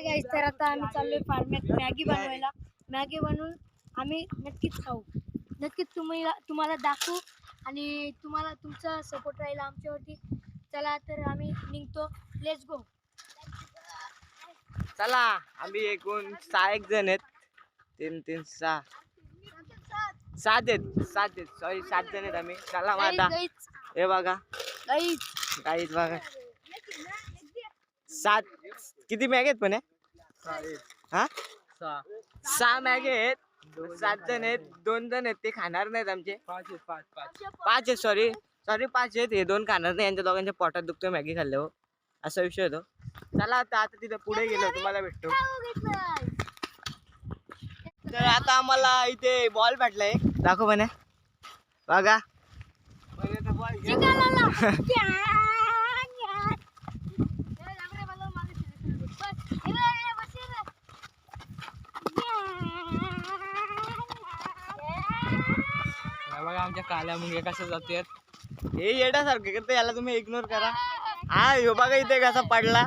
Hi guys, तर आता आम्ही चाललोय फार्मेत मॅगी बनवायला. मॅगी बनवून आम्ही नक्कीच खाऊ, नक्कीच तुम्हाला दाखवू आणि तुम्हाला तुमचा सपोर्ट राहील आमच्यावरती. चला तर आम्ही निघतो, लेट्स गो. चला आम्ही एकूण 6 जण आहेत. 3 3 6 7 आहेत सॉरी 7 जण आहेत आम्ही. चला आता हे बघा गाईज बघा 7 किती मॅग आहेत पण हा 6 मॅग आहेत. 7 जण आहेत, 2 जण आहेत ते खाणार नाहीत आमचे. 5 आहेत सॉरी 5 आहेत. हे 2 खाणार नाही, यांच्या दोघांच्या पोटात दुखतोय मॅगी खाल्ल्यावर, असा विषय होतो. चला आता तिथे पुढे गेलो तुम्हाला भेटतो. तर आता आम्हाला इथे बॉल भेटलाय, दाखव म्हणे बघा. बघा आमच्या काल्या मुंग्या कशा जातात. हे येण्यासारखं करते, याला तुम्ही इग्नोर करा. हा ह्यो बघा इथे कसा पडला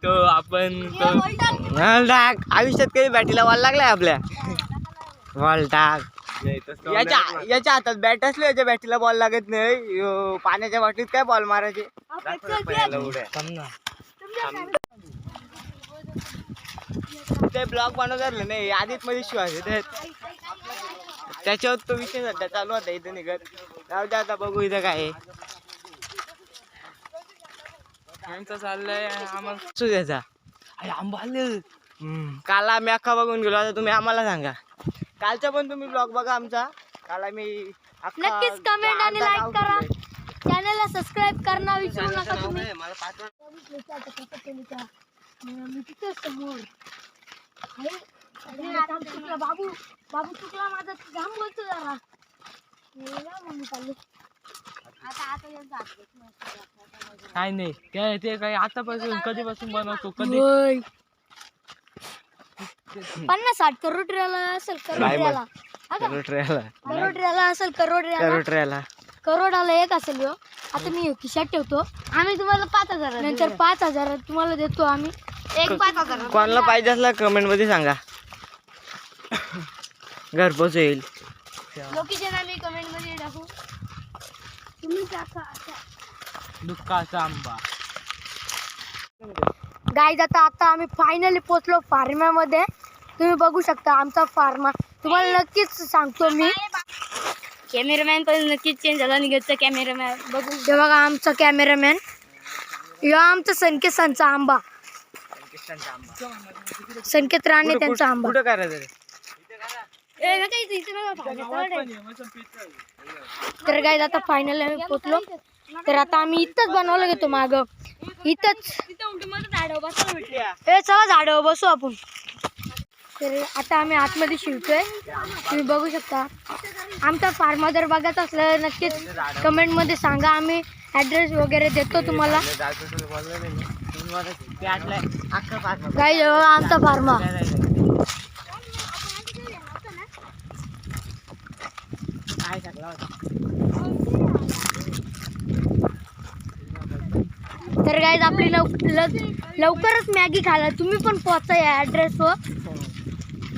तो. आपण आयुष्यात काही बॅटीला बॉल लागलाय आपल्या. बॉल टाक. याच्या हातात बॅट असले, याच्या बॅटीला बॉल लागत नाही. पाण्याच्या बाटलीत काय बॉल मारायचे. ते ब्लॉग बनवत नाही आधीच मध्ये शिवाय त्याच्यावर तो विषय सध्या चालू होता इथे निघत. जाऊ दे आता बघू इथं काय चाललंय. आम्हाला आंबा काल आम्ही अख्खा बघून गेलो. आता तुम्ही आम्हाला सांगा, कालचा पण तुम्ही ब्लॉग बघा आमचा. काल आम्ही नक्कीच कमेंट आणि लाईक करा, चॅनलला सबस्क्राईब करणं विसरू नका तुम्ही. बाबू चुकला माझा, जाम बोलतो जरा. काय नाही काय ते काय आतापासून कधीपासून बनवतो कधी. 50-60 करोडला असेल, करोडला असेल, करोडाला एक असेल यो. आता मी खिशात ठेवतो. आम्ही तुम्हाला 5,000 नंतर 5,000 तुम्हाला देतो आम्ही. एक 5,000 कोणाला पाहिजे असला कमेंट मध्ये सांगा, घरपोच येईल. लोकेशन आम्ही कमेंट मध्ये टाकू. तुम्ही टाका. दुःखाचा आंबा. गाईज आता आम्ही फायनली पोहोचलो फार्म्यामध्ये. तुम्ही बघू शकता आमचा फार्मा. तुम्हाला नक्कीच सांगतो मी, कॅमेरामॅन पण नक्कीच चेंज झाला. निघायचा कॅमेरामॅन बघू. हे बघा आमचा कॅमेरामॅन. यो आमचा संकेतांचा आंबा, संकेत राणे त्यांचा आंबा. कुठं करायचं तर गाईज आता फायनल आम्ही पोहोचलो. तर आता आम्ही इथंच बनवायला घेतो, माग इथंच. चला झाडावर बसू आपण. तर आता आम्ही आतमध्ये शिवतोय, तुम्ही बघू शकता. आमचा फार्म जर बघत असलं नक्कीच कमेंट मध्ये सांगा, आम्ही ॲड्रेस वगैरे देतो तुम्हाला. गाईज आमचा फार्मा. तर गाईज आपली लवकरच मॅगी खायला तुम्ही पण पोहोचा या ॲड्रेसवर.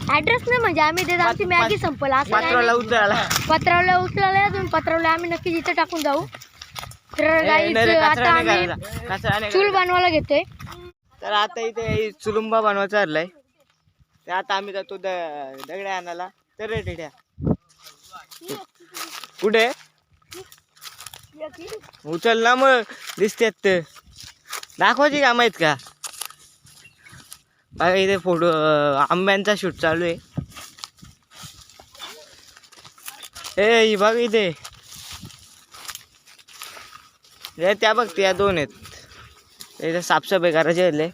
ॲड्रेस नाही म्हणजे आम्ही देत, आमची मॅगी संपल असं पत्रावला उचलायला तुम्ही. पत्रावला आम्ही नक्कीच इथे टाकून जाऊ. तर गाईज आता आम्ही चूल बनवायला घेतोय. तर आता इथे चुलुंबा बनवायचा चाललाय. ते आता आम्ही जातो दगड्या आणायला. तर रे टेड्या कुठे उचल ना मग, दिसतेत ते दाखवायची काम आहेत का. बघा इथे फोटो आंब्यांचा शूट चालू आहे. ए बघ इथे त्या बघ त्या 2 आहेत. इथे साफसफाई करायची आहे.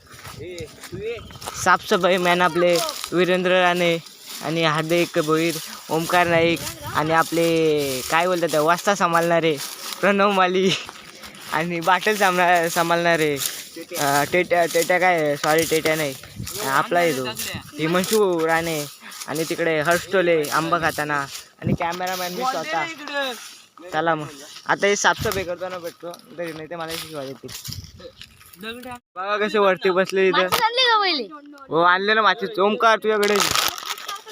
साफसफाई मॅन आपले वीरेंद्र राणे आणि हार्दिक भोईर, ओमकार नाईक आणि आपले काय बोलतात त्या वास्ता सांभाळणारे प्रणव माली आणि बाटल सांभाळणारे टेट्या काय सॉरी टेट्या नाही आपला येतो हिमांशू राणे. आणि तिकडे हर्षटोले आंबा खाताना. आणि कॅमेरामॅन मी स्वतः. चला मग आता हे साफसफाई करताना भेटतो तरी, नाही ते मला शिकवा येतील. बघा कसे वरती बसले इथं. माती आणली का पहिले? हो आणले ना माती. ओमकार तुझ्याकडे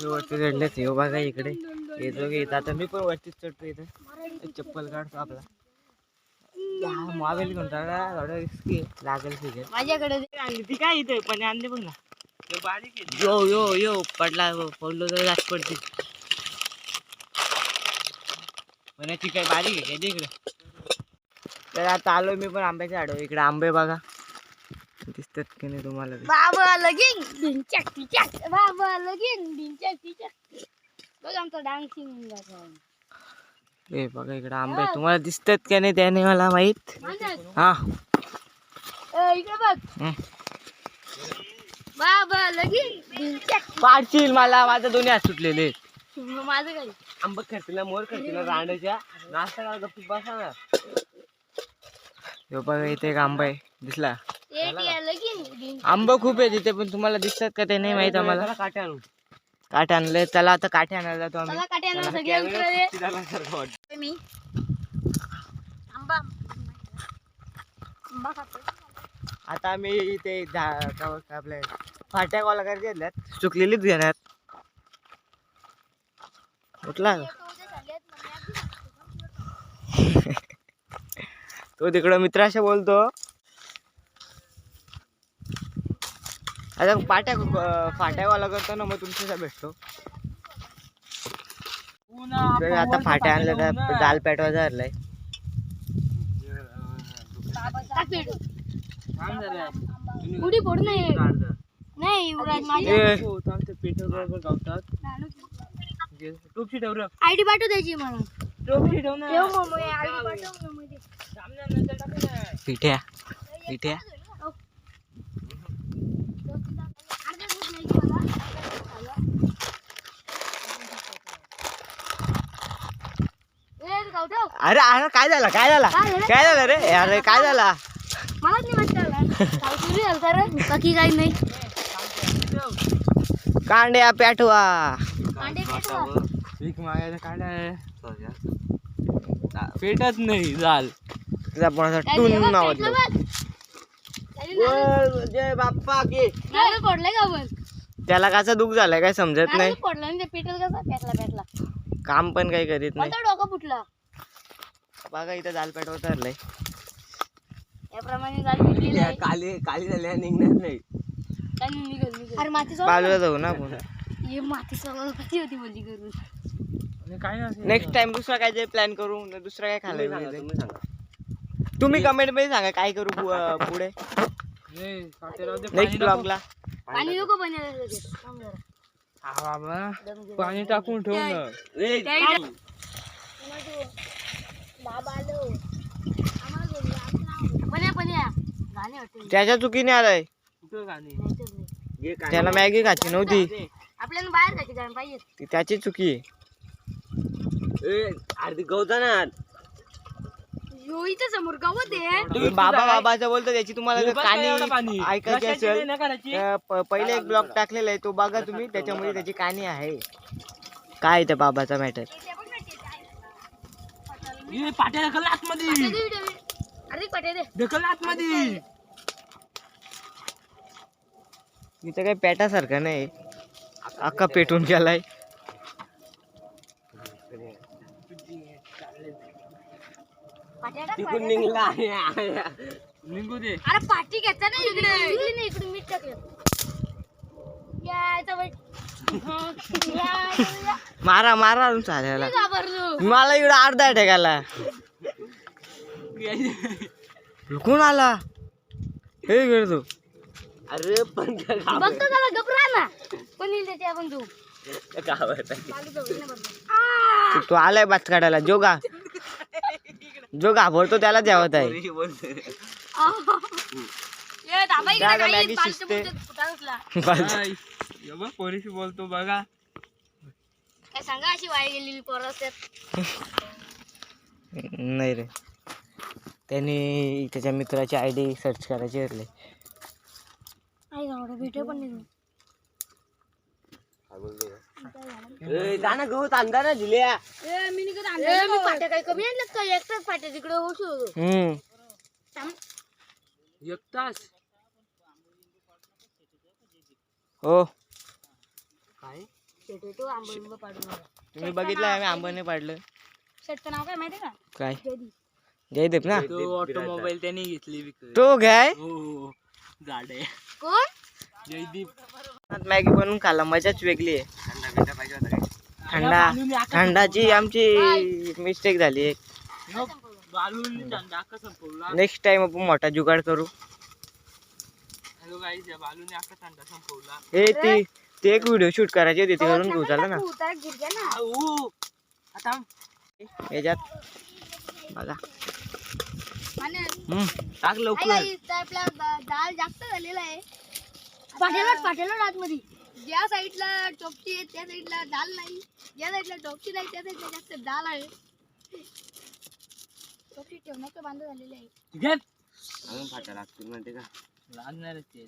वरती चढलेच. हो बघा इकडे येतो की येत. आता मी पण वरतीच चढतो इथं. चप्पल काढतो आपला. मोबाईल घेऊन टाका थोडं रिस्की लागेल तिथे. माझ्याकडे दे. आणली ती काय इथे पण आणली बघ ना. यो यो यो पडला पडलो तर जास्त पडते. पण ती काय बारीक आहे काय इकडे. तर आता आलो मी पण आंब्याच्या झाडावर. इकडे आंबे बघा दिसतात की नाही तुम्हाला. बाबा लगीन ढिंचॅक टिचॅक. बाबा लगीन ढिंचॅक टिचॅक. बघ आमचा डान्सिंग. ए बघा इकडे आंबे तुम्हाला दिसतात का नाही त्याने मला माहित. हा इकडे बघ. बाबा लगीन ढिंचॅक. पाडशील मला. माझं दोन्ही हात सुटलेले. माझं काय आंबा खर्चला मोर खर्चला रांडाच्या नाश्ता करा गप्पी बसा ना. बघा इथे एक आंबा आहे दिसला. आंबा खूप आहे तिथे पण तुम्हाला दिसतात का ते नाही माहित आम्हाला. काठे आणू. काठे आणले. चला आता काठे आणायला जातो आम्ही. मी आंबा आंबा खातो. आता आम्ही इथे आपल्या फाट्या कॉला करत घेतल्यात. चुकलेलीच घेणार. उठला तो तिकडं मित्राशी बोलतो. आता फाट्यावाला करतो ना मग तुमच्या भेटतो. आता फाट्या आणल्या तर दाल पेटवा धरलाय. उडी फोड नाही युवराज माझ्या आयडी पाठव द्यायची मला. पिठ्या पिठ्या अरे अरे काय झालं काय झालं काय झालं रे अरे काय झाला. मला नाही माहिती. बाकी काही नाही. कांड्या पेटवा. पेटत नाही झाल. तुझा पण टून नावाजलं. जय बाप्पा की पडलाय का पण. त्याला कसं दुःख झालंय काय समजत नाही. पडला आणि ते पेटल कसा पेटला. काम पण काही करीत नाही. डोकं फुटला. बघा इथं दाल पेटवा धरलंय. याप्रमाणे दाल पेटलेली आहे. काली झाल्या निघणार नाही. अरे माती बाजूला जाऊ ना आपण. हे माती सगळं कशी होती बोलली करून. नेक्स्ट टाइम दुसरा काय जे प्लॅन करू. दुसरा काय खायला तुम्ही कमेंट मध्ये सांगा काय करू पुढे नेक्स्ट ब्लॉगला. पाणी नको बनायला. पाणी टाकून ठेव ना. त्याच्या चुकीने आलाय. त्याला मॅगी खायची नव्हती. आपल्याला बाहेर जायची जाण पाहिजे. ती त्याची चुकी आहे. अर्धी गवताना समोर गवत आहे. बाबा बाबाचं बोलतो त्याची तुम्हाला कहाणी ऐकायची असेल पहिले एक ब्लॉग टाकलेला आहे तो बघा तुम्ही. त्याच्यामध्ये त्याची कहाणी आहे. काय ते बाबाचा मॅटर. इथं काही पेटासारखं नाही. अख्खा पेटून गेलाय. निघू दे. अरे पाठी घेता ना इकडे. इकडे मीठ टाकलं. मारा मारा चालेल. मला इकडं अर्धा टेकाला कोण आला हे करतो. अरे पण बघतो त्याला घबरा ना. पण येईल त्याची आपण जाऊ. तो आलाय बात काढायला. जो घाबरतो त्याला जेवत आहे. पोरीशी बोलतो बघा. काय सांगा अशी वाई गेलेली पोरं. नाही रे त्यांनी त्याच्या मित्राची आयडी सर्च करायची ठरले. व्हिडिओ पण नाही. जाणं गहू आणता ना दिल्या. मी फाट्या काही कमी आणल्यात का. एकटाच फाट्या तिकडे होतो. एक तास हो काय तुम्ही बघितलं आम्ही आंबाने पाडलं. शेटचं नाव काय माहिती का? काय जयदीप. जयदेव ना तो ऑटोमोबाईल त्याने घेतली विकत. तो काय हो गाडे कोण? जयदीप. मॅगी बनवून खाल्ला मजाच वेगळी आहे. थंडाची आमची मिस्टेक झाली एक. बालून अख्खा संपवला. नेक्स्ट टाइम आपण मोठा जुगाड करू. हॅलो गाईस, या बालूने अख्खा थंडा संपवला. हे ती एक व्हिडिओ शूट करायची होती ती करून घेऊ चाललं ना आऊ. आता याच्यात बघा. टाक लवकर. डाळ जास्त झालेला आहे. पाठेलोट आतमध्ये ज्या साईडला टोपची आहे त्या साईडला डाळ नाही, ज्या साईडला टोपची नाही त्या साईडला जास्त डाळ आहे. टोपची ठेवण्याचं बांध झालेलं आहे. अजून फाटा लागतील म्हणते का? लागणारच आहे.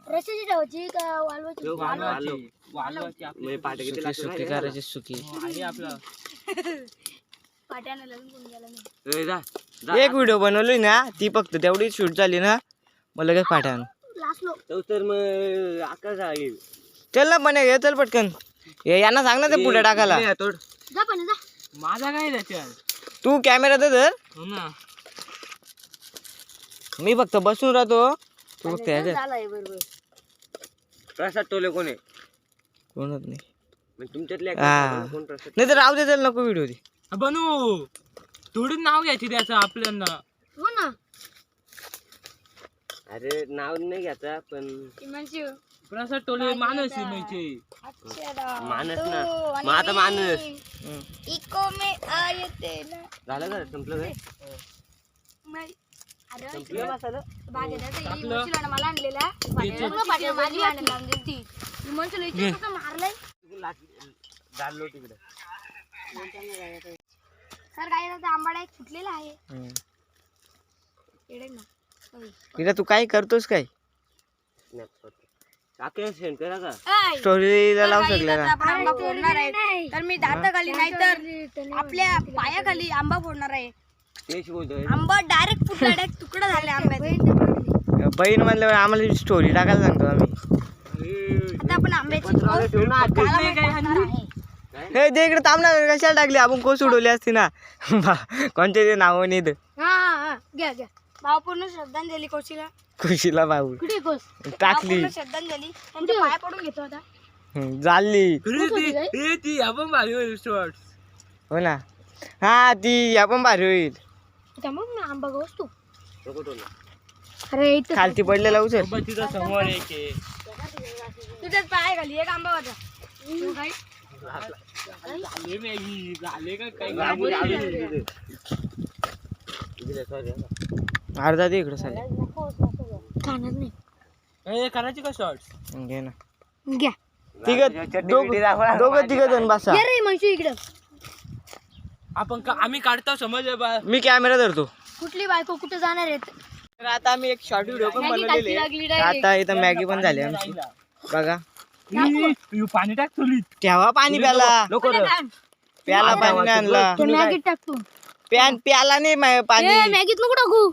रस्त्याची ठेवायची का वालवाची? वालवाची आपली पाटे किती सुकी सुकी करायची सुकी. आणि आपलं पाट्यानं लगून कोण गेला नाही. एक व्हिडिओ बनवली ना ती फक्त तेवढी शूट झाली ना मग लगेच पाठवून लासलो. तर मग आकाश आहे. चल ना पण हे चल पटकन यांना सांग ना ते पुढे टाकायला. जा पण जा. माझा काय त्याच्यात? तू कॅमेरा दे तर हो ना. मी फक्त बसून राहतो. तू फक्त झालंय बरोबर. प्रसाद टोले कोण आहे? कोणच नाही. तुमच्यातले नाही तर राहू दे चल नको व्हिडिओ ती. बनू थोडी नाव घ्यायची त्याचं आपल्याला. हो ना. अरे नाव नाही घ्यायचा पण इमानशी प्रसाद टोले मानस आहे म्हणजे. मानस ना. तो मग आता मानस इको में आये ते ना. झालं का? संपलं काय? मला आणलेला माझी मारलंय. झालो तिकडे. सर काय आंबाडा एक फुटलेला आहे. तिला तू काय करतोस काय सेंड करा का? स्टोरीला लावू शकला ना. आंबा फोडणार आहे तर मी दाताखाली नाही तर आपल्या पायाखाली आंबा फोडणार आहे. तेच बोलतोय. आंबा डायरेक्ट फुटला, डायरेक्ट तुकडा झाले आंब्याचे. बहीण म्हणल्यावर आम्हाला स्टोरी टाकायला सांगतो आम्ही. आता आपण आंब्याची हे ते इकडे थांब ना कशाला टाकली आपण कोस उडवली असती ना. कोणते ते नाव नाही घ्या घ्या. भाव पूर्ण श्रद्धांजली कोशीला. खुशीला भाऊ कुठे कोस टाकली श्रद्धांजली त्यांच्या पाया पडून घेतो आता. झाली ती आपण भारी शॉर्ट. हो ना. हा ती आपण भारी होईल. मग ना आंबा गोस तू. नको तो ना. अरे इथं खालती पडलेला उचल. तिथं समोर एक आहे. तुझ्याच पाया खाली एक आंबा होता. झाले मॅगी झाले का काही? अर्धा दे इकडे चालेल. खाणार नाही. करायची का शॉर्ट? घे ना. घ्या. दोघं तिघ जण बसा. ये रे म्हणशी इकडं. आपण आम्ही काढतो समज. मी कॅमेरा धरतो. कुठली बायको कुठे जाणार आहेत? तर आता आम्ही एक शॉर्ट व्हिडिओ पण लागली बनवलेले. direct. आता इथं मॅगी पण झाली आमची बघा. पाणी टाक चुलीत. केव्हा पाणी प्याला प्याला पाणी नाही आणला. मॅगीत टाकतो. प्याला नाही पाणी. मॅगीत नको टाकू.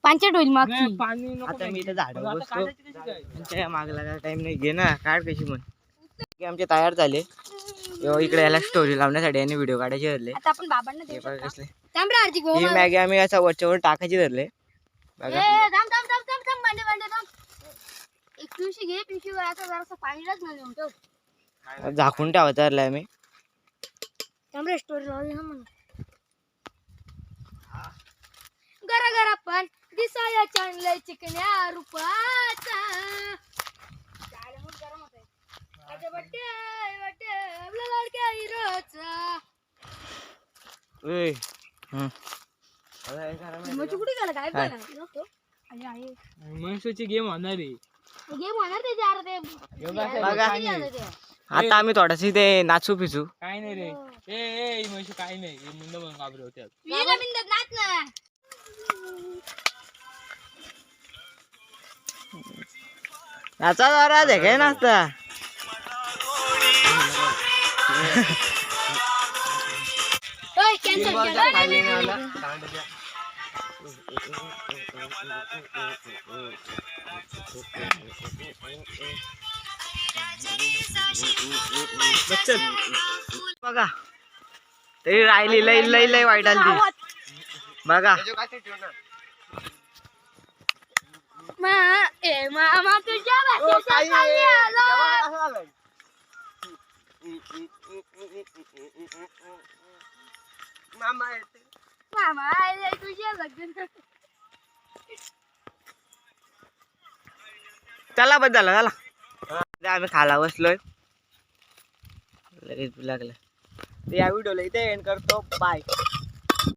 पांचट होईल मग. पाणी नको. आता मी इथं झाडावर बसतो. त्यांच्या मागला काय टाइम नाही. घे ना काढ कशी म्हण. आमचे तयार झाले इकडे याला स्टोरी लावण्यासाठी आणि व्हिडिओ काढायचे धरले. आता आपण बाबांना देऊ हे बघा शकतो. कसले. थांब रे आरती गो. ही मॅगी आम्ही असा वरच्यावर टाकायची धरले बघा. थांब थांब थांब थांब थांब भांडे भांडे थांब. एक पिशवी घे. पिशवीवर आता जरासं पाणी टाक ना नेऊन ठेव. झाकून ठेवायचं धरलंय आम्ही. थांब रे स्टोरी लावली ना म्हणून. गरा गरा पण दिसाया चांगलं चिकन्या रूपाचा. गरम होतंय. माझ्या बड्डे बड्डे आपल्या लाडक्या हिरोचा. मग कुठे गेला काय झालं? मनसूची गेम होणार आहे. गेम होणार ते यार ते. बघा आता आम्ही थोडासा ते नाचू पिचू. काय नाही रे. ए मनसू काय नाही. मुंड म्हणून घाबरे होत्या. वीरा बिंदत नाच ना. याचा जरा दे काय नाचता. कॅन्सल केलं. बघा तरी राहिली लय लय लय वाईट आली बघा. मामा तुझ्या भाषेचा खाली आलो. मामा आले तुझ्या लग्न. चला बस झालं चला आम्ही खाला बसलोय लगेच लागलं. या व्हिडिओला इथे एंड करतो. बाय.